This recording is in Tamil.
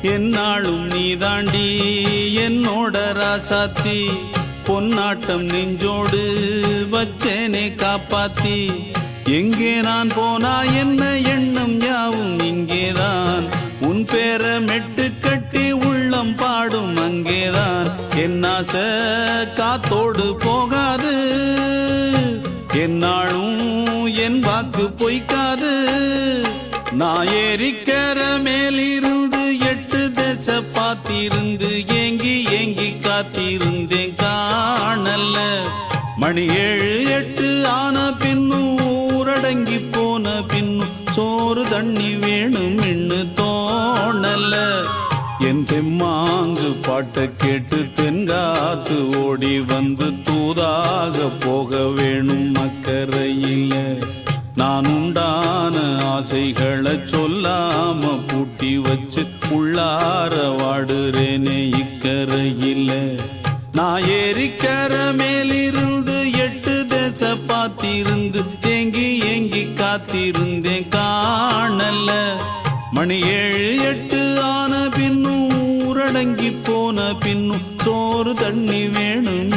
என்னாலும் நீதாண்டி என்னோட ராசாத்தி பொன்னாட்டம் நெஞ்சோடு வச்சேனே காப்பாத்தி எங்கே நான் போனா என்ன எண்ணம் யாவும் இங்கேதான் உன் பேர மெட்டு கட்டி உள்ளம் பாடும் அங்கேதான் என் ஆசை காத்தோடு போகாது என்னாலும் என் வாக்கு பொய்க்காது நான் ஏறிக்கர மேலிருந்து 8 தேச பார்த்திருந்து ஏங்கி ஏங்கி காத்திருந்தேன் காணல்ல மணி 7 8 ஆன பின்னும் ஊரடங்கி போன பின்னும் சோறு தண்ணி வேணும் இன்னு தோணல என் தெம்மாங்கு பாட்டை கேட்டு தென்காத்து ஓடி வந்து தூதாக போக வேணும் அக்கறையில நான் உண்டான ஆசைகளை சொல்லாம பூட்டி வச்சு உள்ளார வாடுறேனே இக்கரையில நான் ஏறிக்கர மேலிருந்து 8 தேச பார்த்திருந்து ஏங்கி ஏங்கி காத்திருந்தேன் காணல மணி 7 8 ஆன பின்னும் ஊரடங்கி போன பின்னும் சோறு தண்ணி வேணும்